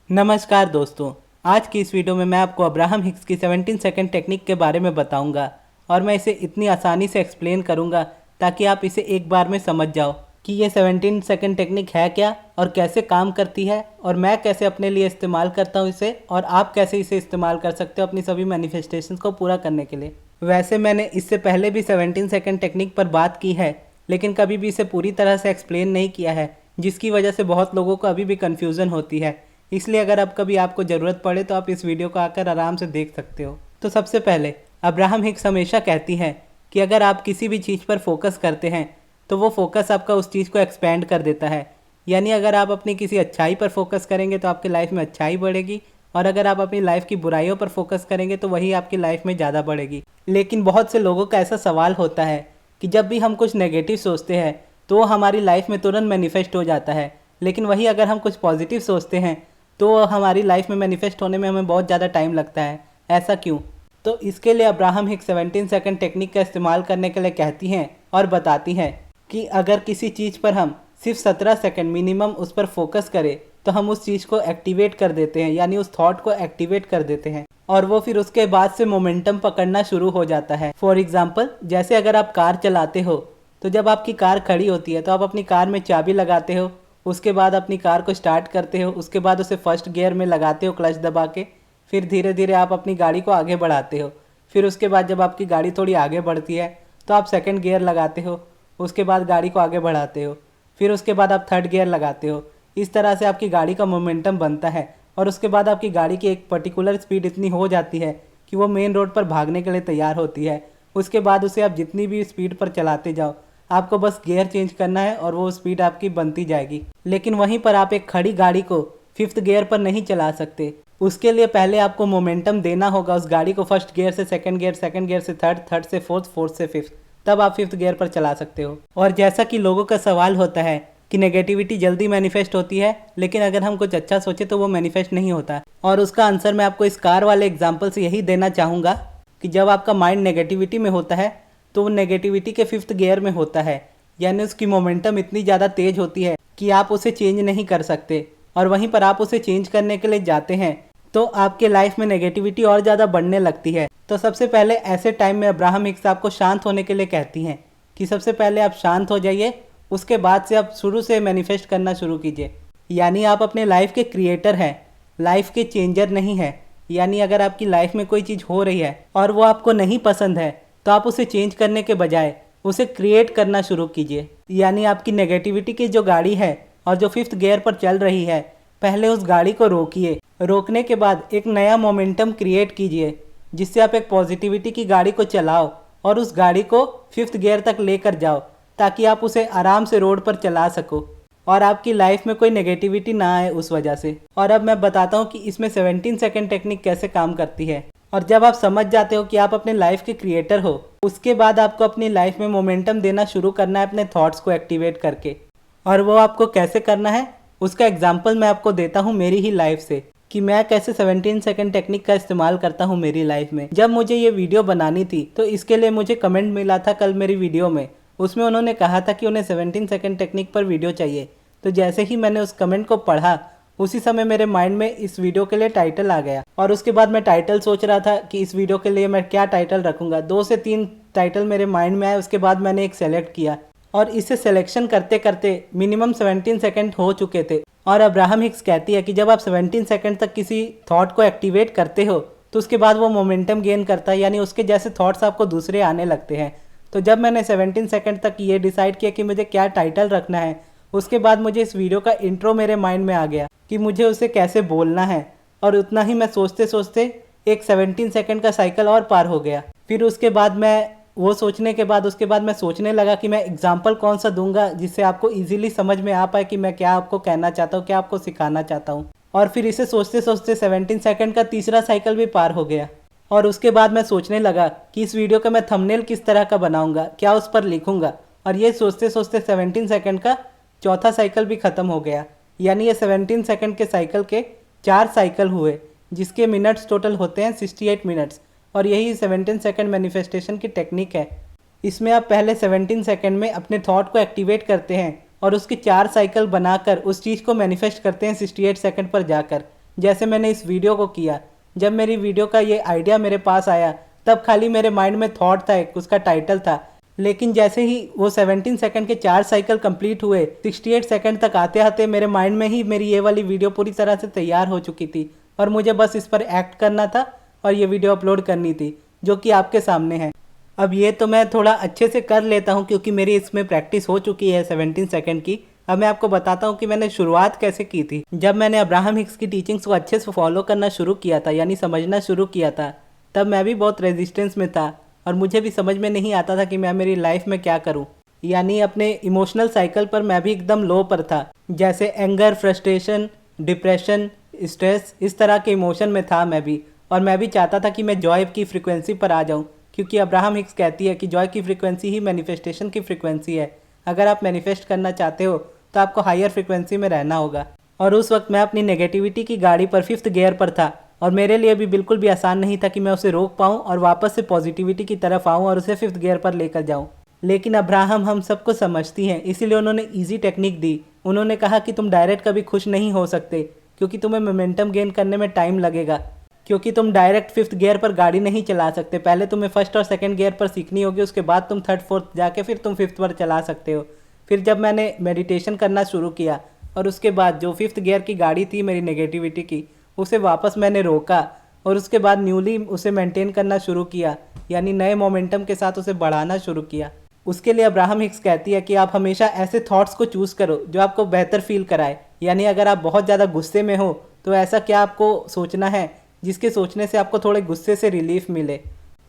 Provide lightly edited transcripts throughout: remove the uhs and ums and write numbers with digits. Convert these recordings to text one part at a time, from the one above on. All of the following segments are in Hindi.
नमस्कार दोस्तों। आज की इस वीडियो में मैं आपको अब्राहम हिक्स की 17 सेकंड टेक्निक के बारे में बताऊंगा और मैं इसे इतनी आसानी से एक्सप्लेन करूंगा ताकि आप इसे एक बार में समझ जाओ कि ये 17 सेकंड टेक्निक है क्या और कैसे काम करती है और मैं कैसे अपने लिए इस्तेमाल करता हूँ इसे और आप कैसे इसे इस्तेमाल कर सकते हो अपनी सभी मैनिफेस्टेशंस को पूरा करने के लिए। वैसे मैंने इससे पहले भी 17 सेकंड टेक्निक पर बात की है, लेकिन कभी भी इसे पूरी तरह से एक्सप्लेन नहीं किया है, जिसकी वजह से बहुत लोगों को अभी भी कन्फ्यूज़न होती है। इसलिए अगर अब कभी आपको ज़रूरत पड़े तो आप इस वीडियो को आकर आराम से देख सकते हो। तो सबसे पहले अब्राहम हिक्स हमेशा कहती हैं कि अगर आप किसी भी चीज़ पर फोकस करते हैं तो वो फोकस आपका उस चीज़ को एक्सपेंड कर देता है। यानी अगर आप अपनी किसी अच्छाई पर फोकस करेंगे तो आपकी लाइफ में अच्छाई बढ़ेगी और अगर आप अपनी लाइफ की बुराइयों पर फोकस करेंगे तो वही आपकी लाइफ में ज़्यादा बढ़ेगी। लेकिन बहुत से लोगों का ऐसा सवाल होता है कि जब भी हम कुछ नेगेटिव सोचते हैं तो वो हमारी लाइफ में तुरंत मैनिफेस्ट हो जाता है, लेकिन वही अगर हम कुछ पॉजिटिव सोचते हैं तो हमारी लाइफ में मैनिफेस्ट होने में हमें बहुत ज़्यादा टाइम लगता है। ऐसा क्यों? तो इसके लिए अब्राहम हिक्स 17 सेकंड टेक्निक का इस्तेमाल करने के लिए कहती हैं और बताती हैं कि अगर किसी चीज़ पर हम सिर्फ 17 सेकंड मिनिमम उस पर फोकस करें तो हम उस चीज़ को एक्टिवेट कर देते हैं, यानी उस थॉट को एक्टिवेट कर देते हैं और वो फिर उसके बाद से मोमेंटम पकड़ना शुरू हो जाता है। फॉर एग्जाम्पल, जैसे अगर आप कार चलाते हो तो जब आपकी कार खड़ी होती है तो आप अपनी कार में चाबी लगाते हो, उसके बाद अपनी कार को स्टार्ट करते हो, उसके बाद उसे फर्स्ट गियर में लगाते हो क्लच दबा के, फिर धीरे धीरे आप अपनी गाड़ी को आगे बढ़ाते हो। फिर उसके बाद जब आपकी गाड़ी थोड़ी आगे बढ़ती है तो आप सेकंड गियर लगाते हो, उसके बाद गाड़ी को आगे बढ़ाते हो, फिर उसके बाद आप थर्ड गियर लगाते हो। इस तरह से आपकी गाड़ी का मोमेंटम बनता है और उसके बाद आपकी गाड़ी की एक पर्टिकुलर स्पीड इतनी हो जाती है कि वो मेन रोड पर भागने के लिए तैयार होती है। उसके बाद उसे आप जितनी भी स्पीड पर चलाते जाओ, आपको बस गियर चेंज करना है और वो स्पीड आपकी बनती जाएगी। लेकिन वहीं पर आप एक खड़ी गाड़ी को फिफ्थ गियर पर नहीं चला सकते। उसके लिए पहले आपको मोमेंटम देना होगा उस गाड़ी को, फर्स्ट गियर से सेकंड गियर, सेकंड गियर से थर्ड, थर्ड से फोर्थ, फोर्थ से फिफ्थ, तब आप फिफ्थ गियर पर चला सकते हो। और जैसा कि लोगों का सवाल होता है कि नेगेटिविटी जल्दी मैनिफेस्ट होती है, लेकिन अगर हम कुछ अच्छा सोचे तो वो मैनिफेस्ट नहीं होता। और उसका आंसर मैं आपको इस कार वाले एग्जाम्पल से यही देना चाहूँगा कि जब आपका माइंड नेगेटिविटी में होता है तो वो नेगेटिविटी के फिफ्थ गियर में होता है, यानी उसकी मोमेंटम इतनी ज़्यादा तेज होती है कि आप उसे चेंज नहीं कर सकते। और वहीं पर आप उसे चेंज करने के लिए जाते हैं तो आपके लाइफ में नेगेटिविटी और ज़्यादा बढ़ने लगती है। तो सबसे पहले ऐसे टाइम में अब्राहम हिक्स आपको शांत होने के लिए कहती हैं कि सबसे पहले आप शांत हो जाइए, उसके बाद से आप शुरू से मैनिफेस्ट करना शुरू कीजिए। यानी आप अपने लाइफ के क्रिएटर हैं, लाइफ के चेंजर नहीं है। यानी अगर आपकी लाइफ में कोई चीज़ हो रही है और वो आपको नहीं पसंद है तो आप उसे चेंज करने के बजाय उसे क्रिएट करना शुरू कीजिए। यानी आपकी नेगेटिविटी की जो गाड़ी है और जो फिफ्थ गियर पर चल रही है, पहले उस गाड़ी को रोकिए। रोकने के बाद एक नया मोमेंटम क्रिएट कीजिए जिससे आप एक पॉजिटिविटी की गाड़ी को चलाओ और उस गाड़ी को फिफ्थ गियर तक लेकर जाओ ताकि आप उसे आराम से रोड पर चला सको और आपकी लाइफ में कोई नेगेटिविटी ना आए उस वजह से। और अब मैं बताता हूँ कि इसमें 17 सेकंड टेक्निक कैसे काम करती है। और जब आप समझ जाते हो कि आप अपने लाइफ के क्रिएटर हो, उसके बाद आपको अपनी लाइफ में मोमेंटम देना शुरू करना है अपने थॉट्स को एक्टिवेट करके। और वो आपको कैसे करना है उसका एग्जाम्पल मैं आपको देता हूँ मेरी ही लाइफ से कि मैं कैसे 17 सेकंड टेक्निक का इस्तेमाल करता हूँ मेरी लाइफ में। जब मुझे ये वीडियो बनानी थी तो इसके लिए मुझे कमेंट मिला था कल मेरी वीडियो में, उसमें उन्होंने कहा था कि उन्हें 17 सेकंड टेक्निक पर वीडियो चाहिए। तो जैसे ही मैंने उस कमेंट को पढ़ा उसी समय मेरे माइंड में इस वीडियो के लिए टाइटल आ गया और उसके बाद मैं टाइटल सोच रहा था कि इस वीडियो के लिए मैं क्या टाइटल रखूँगा। 2 से 3 टाइटल मेरे माइंड में आए, उसके बाद मैंने एक सेलेक्ट किया और इसे सिलेक्शन करते करते मिनिमम 17 सेकंड हो चुके थे। और अब्राहम हिक्स कहती है कि जब आप 17 सेकंड तक किसी थॉट को एक्टिवेट करते हो तो उसके बाद वो मोमेंटम गेन करता है, यानी उसके जैसे थॉट्स आपको दूसरे आने लगते हैं। तो जब मैंने 17 सेकंड तक ये डिसाइड किया कि मुझे क्या टाइटल रखना है, उसके बाद मुझे इस वीडियो का इंट्रो मेरे माइंड में आ गया कि मुझे उसे कैसे बोलना है। और उतना ही मैं सोचते सोचते एक 17 सेकंड का साइकिल और पार हो गया। फिर उसके बाद मैं वो सोचने के बाद उसके बाद मैं सोचने लगा कि मैं एग्जाम्पल कौन सा दूंगा जिससे आपको इजीली समझ में आ पाए कि मैं क्या आपको कहना चाहता हूँ, क्या आपको सिखाना चाहता हूँ। और फिर इसे सोचते सोचते 17 सेकंड का तीसरा साइकिल भी पार हो गया। और उसके बाद मैं सोचने लगा कि इस वीडियो का मैं थंबनेल किस तरह का बनाऊंगा, क्या उस पर लिखूंगा। और ये सोचते सोचते 17 सेकंड का चौथा साइकिल भी ख़त्म हो गया। यानी ये 17 सेकंड के साइकिल के 4 साइकिल हुए जिसके मिनट्स टोटल होते हैं 68 मिनट्स। और यही 17 सेकंड मैनिफेस्टेशन की टेक्निक है। इसमें आप पहले 17 सेकंड में अपने थॉट को एक्टिवेट करते हैं और उसके 4 साइकिल बनाकर उस चीज़ को मैनिफेस्ट करते हैं 68 सेकंड पर जाकर, जैसे मैंने इस वीडियो को किया। जब मेरी वीडियो का ये आइडिया मेरे पास आया तब खाली मेरे माइंड में थॉट था, एक उसका टाइटल था, लेकिन जैसे ही वो 17 सेकंड के 4 साइकिल कंप्लीट हुए, 68 सेकंड तक आते आते मेरे माइंड में ही मेरी ये वाली वीडियो पूरी तरह से तैयार हो चुकी थी और मुझे बस इस पर एक्ट करना था और ये वीडियो अपलोड करनी थी, जो कि आपके सामने है। अब ये तो मैं थोड़ा अच्छे से कर लेता हूँ क्योंकि मेरी इसमें प्रैक्टिस हो चुकी है 17 सेकंड की। अब मैं आपको बताता हूँ कि मैंने शुरुआत कैसे की थी। जब मैंने अब्राहम हिक्स की टीचिंग्स को अच्छे से फॉलो करना शुरू किया था, यानी समझना शुरू किया था, तब मैं भी बहुत रेजिस्टेंस में था और मुझे भी समझ में नहीं आता था कि मैं मेरी लाइफ में क्या करूँ। यानी अपने इमोशनल साइकिल पर मैं भी एकदम लो पर था, जैसे एंगर, फ्रस्ट्रेशन, डिप्रेशन, स्ट्रेस, इस तरह के इमोशन में था मैं भी। और मैं भी चाहता था कि मैं जॉय की फ्रिक्वेंसी पर आ जाऊँ, क्योंकि अब्राहम हिक्स कहती है कि जॉय की फ्रिक्वेंसी ही मैनिफेस्टेशन की फ्रिक्वेंसी है। अगर आप मैनिफेस्ट करना चाहते हो तो आपको हायर फ्रिक्वेंसी में रहना होगा। और उस वक्त मैं अपनी नेगेटिविटी की गाड़ी पर 5th गियर पर था और मेरे लिए भी बिल्कुल भी आसान नहीं था कि मैं उसे रोक पाऊँ और वापस से पॉजिटिविटी की तरफ आऊँ और उसे 5th गियर पर लेकर जाऊँ। लेकिन अब्राहम हम सबको समझती हैं, इसीलिए उन्होंने ईजी टेक्निक दी। उन्होंने कहा कि तुम डायरेक्ट कभी खुश नहीं हो सकते क्योंकि तुम्हें मोमेंटम गेन करने में टाइम लगेगा, क्योंकि तुम डायरेक्ट 5th गियर पर गाड़ी नहीं चला सकते। पहले तुम्हें 1st और 2nd गियर पर सीखनी होगी, उसके बाद तुम 3rd 4th जाके फिर तुम 5th पर चला सकते हो। फिर जब मैंने मेडिटेशन करना शुरू किया और उसके बाद जो 5th गियर की गाड़ी थी मेरी नेगेटिविटी की, उसे वापस मैंने रोका और उसके बाद न्यूली उसे मेंटेन करना शुरू किया, यानी नए मोमेंटम के साथ उसे बढ़ाना शुरू किया। उसके लिए अब्राहम हिक्स कहती है कि आप हमेशा ऐसे थॉट्स को चूज़ करो जो आपको बेहतर फील कराए। यानी अगर आप बहुत ज़्यादा गुस्से में हो तो ऐसा क्या आपको सोचना है जिसके सोचने से आपको थोड़े गुस्से से रिलीफ मिले,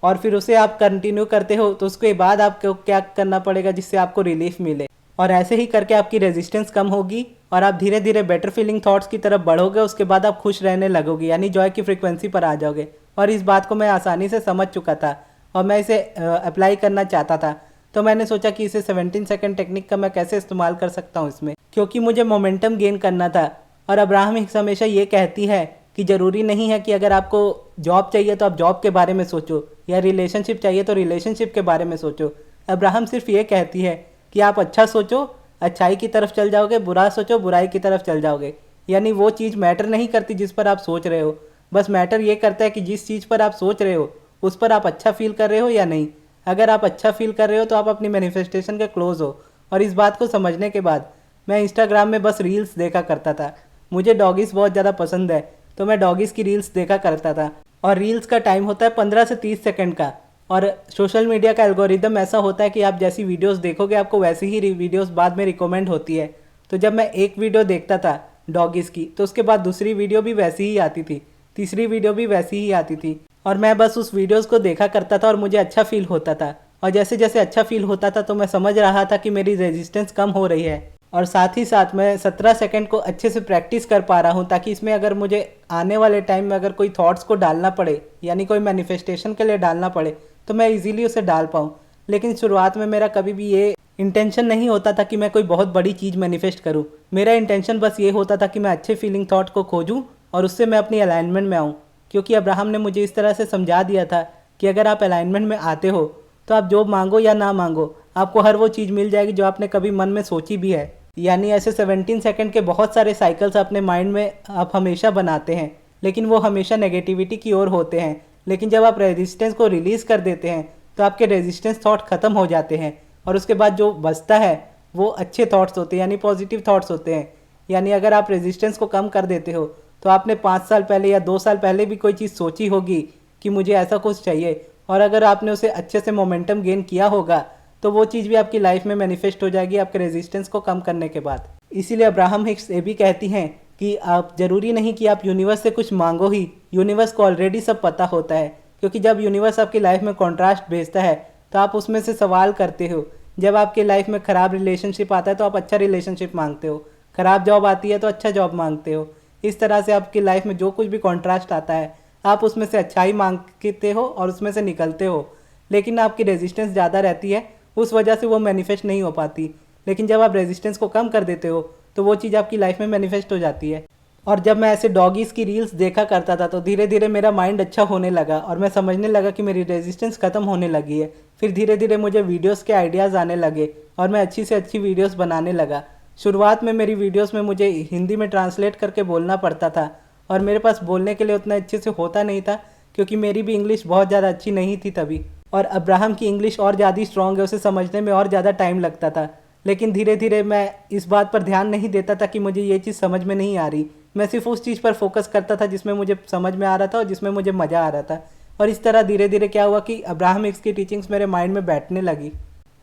और फिर उसे आप कंटिन्यू करते हो तो उसके बाद आपको क्या करना पड़ेगा जिससे आपको रिलीफ मिले। और ऐसे ही करके आपकी रेजिस्टेंस कम होगी और आप धीरे धीरे बेटर फीलिंग थॉट्स की तरफ बढ़ोगे। उसके बाद आप खुश रहने लगोगे, यानी जॉय की फ्रिक्वेंसी पर आ जाओगे। और इस बात को मैं आसानी से समझ चुका था और मैं इसे अप्लाई करना चाहता था, तो मैंने सोचा कि इसे 17 सेकंड टेक्निक का मैं कैसे इस्तेमाल कर सकता हूँ इसमें, क्योंकि मुझे मोमेंटम गेन करना था। और अब्राहम हिक्स हमेशा ये कहती है कि ज़रूरी नहीं है कि अगर आपको जॉब चाहिए तो आप जॉब के बारे में सोचो, या रिलेशनशिप चाहिए तो रिलेशनशिप के बारे में सोचो। अब्राहम सिर्फ ये कहती है कि आप अच्छा सोचो, अच्छाई की तरफ चल जाओगे, बुरा सोचो, बुराई की तरफ चल जाओगे। यानी वो चीज़ मैटर नहीं करती जिस पर आप सोच रहे हो, बस मैटर ये करता है कि जिस चीज़ पर आप सोच रहे हो उस पर आप अच्छा फील कर रहे हो या नहीं। अगर आप अच्छा फील कर रहे हो तो आप अपनी मैनिफेस्टेशन के क्लोज हो। और इस बात को समझने के बाद मैं इंस्टाग्राम में बस रील्स देखा करता था। मुझे डॉगीज़ बहुत ज़्यादा पसंद है, तो मैं डॉगीज़ की रील्स देखा करता था। और रील्स का टाइम होता है 15 से 30 सेकंड का, और सोशल मीडिया का एल्गोरिदम ऐसा होता है कि आप जैसी वीडियोस देखोगे आपको वैसी ही वीडियोस बाद में रिकमेंड होती है। तो जब मैं एक वीडियो देखता था डॉगीज़ की तो उसके बाद दूसरी वीडियो भी वैसी ही आती थी, तीसरी वीडियो भी वैसी ही आती थी, और मैं बस उस वीडियोस को देखा करता था और मुझे अच्छा फील होता था। और जैसे जैसे अच्छा फील होता था तो मैं समझ रहा था कि मेरी रेजिस्टेंस कम हो रही है, और साथ ही साथ मैं 17 सेकंड को अच्छे से प्रैक्टिस कर पा रहा हूँ, ताकि इसमें अगर मुझे आने वाले टाइम में अगर कोई थॉट्स को डालना पड़े, यानी कोई मैनिफेस्टेशन के लिए डालना पड़े, तो मैं इजीली उसे डाल पाऊँ। लेकिन शुरुआत में मेरा कभी भी ये इंटेंशन नहीं होता था कि मैं कोई बहुत बड़ी चीज़ मैनिफेस्ट करूँ। मेरा इंटेंशन बस ये होता था कि मैं अच्छे फीलिंग थॉट को खोजूँ और उससे मैं अपनी अलाइनमेंट में आऊँ, क्योंकि अब्राहम ने मुझे इस तरह से समझा दिया था कि अगर आप अलाइनमेंट में आते हो तो आप जो मांगो या ना मांगो आपको हर वो चीज़ मिल जाएगी जो आपने कभी मन में सोची भी है। यानी ऐसे 17 सेकंड के बहुत सारे साइकिल्स अपने माइंड में आप हमेशा बनाते हैं, लेकिन वो हमेशा नेगेटिविटी की ओर होते हैं। लेकिन जब आप रेजिस्टेंस को रिलीज़ कर देते हैं तो आपके रेजिस्टेंस थॉट ख़त्म हो जाते हैं, और उसके बाद जो बचता है वो अच्छे थॉट्स होते हैं, यानी पॉजिटिव थॉट्स होते हैं। यानी अगर आप रेजिस्टेंस को कम कर देते हो तो आपने 5 साल पहले या 2 साल पहले भी कोई चीज़ सोची होगी कि मुझे ऐसा कुछ चाहिए, और अगर आपने उसे अच्छे से मोमेंटम गेन किया होगा तो वो चीज़ भी आपकी लाइफ में मैनिफेस्ट हो जाएगी आपके रेजिस्टेंस को कम करने के बाद। इसीलिए अब्राहम हिक्स ये भी कहती हैं कि आप ज़रूरी नहीं कि आप यूनिवर्स से कुछ मांगो ही, यूनिवर्स को ऑलरेडी सब पता होता है। क्योंकि जब यूनिवर्स आपकी लाइफ में कॉन्ट्रास्ट भेजता है तो आप उसमें से सवाल करते हो। जब आपकी लाइफ में ख़राब रिलेशनशिप आता है तो आप अच्छा रिलेशनशिप मांगते हो, ख़राब जॉब आती है तो अच्छा जॉब मांगते हो। इस तरह से आपकी लाइफ में जो कुछ भी कॉन्ट्रास्ट आता है आप उसमें से अच्छाई मांगते हो और उसमें से निकलते हो। लेकिन आपकी रेजिस्टेंस ज़्यादा रहती है, उस वजह से वो मैनिफेस्ट नहीं हो पाती। लेकिन जब आप रेजिस्टेंस को कम कर देते हो तो वो चीज़ आपकी लाइफ में मैनिफेस्ट हो जाती है। और जब मैं ऐसे डॉगीज़ की रील्स देखा करता था तो धीरे धीरे मेरा माइंड अच्छा होने लगा और मैं समझने लगा कि मेरी रेजिस्टेंस ख़त्म होने लगी है। फिर धीरे धीरे मुझे वीडियोस के आइडियाज़ आने लगे और मैं अच्छी से अच्छी वीडियोस बनाने लगा। शुरुआत में मेरी वीडियोस में मुझे हिंदी में ट्रांसलेट करके बोलना पड़ता था, और मेरे पास बोलने के लिए उतना अच्छे से होता नहीं था, क्योंकि मेरी भी इंग्लिश बहुत ज़्यादा अच्छी नहीं थी तभी। और अब्राहम की इंग्लिश और ज़्यादा स्ट्रॉन्ग है, उसे समझने में और ज़्यादा टाइम लगता था। लेकिन धीरे धीरे मैं इस बात पर ध्यान नहीं देता था कि मुझे ये चीज़ समझ में नहीं आ रही। मैं सिर्फ उस चीज़ पर फोकस करता था जिसमें मुझे समझ में आ रहा था और जिसमें मुझे मज़ा आ रहा था। और इस तरह धीरे धीरे क्या हुआ कि अब्राहम हिक्स की टीचिंग्स मेरे माइंड में बैठने लगी।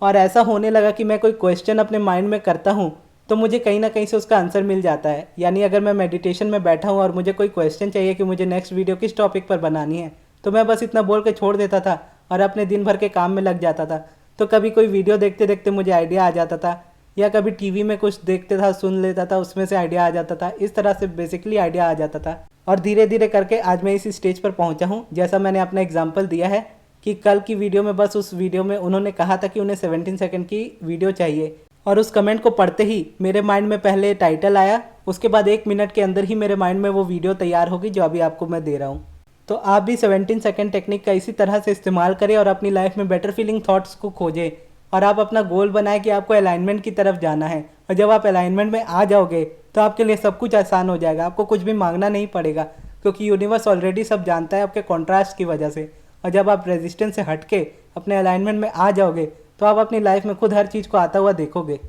और ऐसा होने लगा कि मैं कोई क्वेश्चन अपने माइंड में करता हूँ तो मुझे कहीं ना कहीं से उसका आंसर मिल जाता है। यानी अगर मैं मेडिटेशन में बैठा हूँ और मुझे कोई क्वेश्चन चाहिए कि मुझे नेक्स्ट वीडियो किस टॉपिक पर बनानी है, तो मैं बस इतना बोल के छोड़ देता था और अपने दिन भर के काम में लग जाता था। तो कभी कोई वीडियो देखते देखते मुझे आइडिया आ जाता था, या कभी टीवी में कुछ देखते था, सुन लेता था, उसमें से आइडिया आ जाता था। इस तरह से बेसिकली आइडिया आ जाता था। और धीरे धीरे करके आज मैं इस स्टेज पर पहुंचा हूं। जैसा मैंने अपना एग्जांपल दिया है कि कल की वीडियो में, बस उस वीडियो में उन्होंने कहा था कि उन्हें 17 सेकंड की वीडियो चाहिए, और उस कमेंट को पढ़ते ही मेरे माइंड में पहले टाइटल आया, उसके बाद 1 मिनट के अंदर ही मेरे माइंड में वो वीडियो तैयार होगी जो अभी आपको मैं दे रहा हूँ। तो आप भी 17 सेकंड टेक्निक का इसी तरह से इस्तेमाल करें और अपनी लाइफ में बेटर फीलिंग थॉट्स को खोजें। और आप अपना गोल बनाएं कि आपको अलाइनमेंट की तरफ जाना है। और जब आप अलाइनमेंट में आ जाओगे तो आपके लिए सब कुछ आसान हो जाएगा, आपको कुछ भी मांगना नहीं पड़ेगा, क्योंकि यूनिवर्स ऑलरेडी सब जानता है आपके कॉन्ट्रास्ट की वजह से। और जब आप रेजिस्टेंस से हट के अपने अलाइनमेंट में आ जाओगे तो आप अपनी लाइफ में खुद हर चीज़ को आता हुआ देखोगे।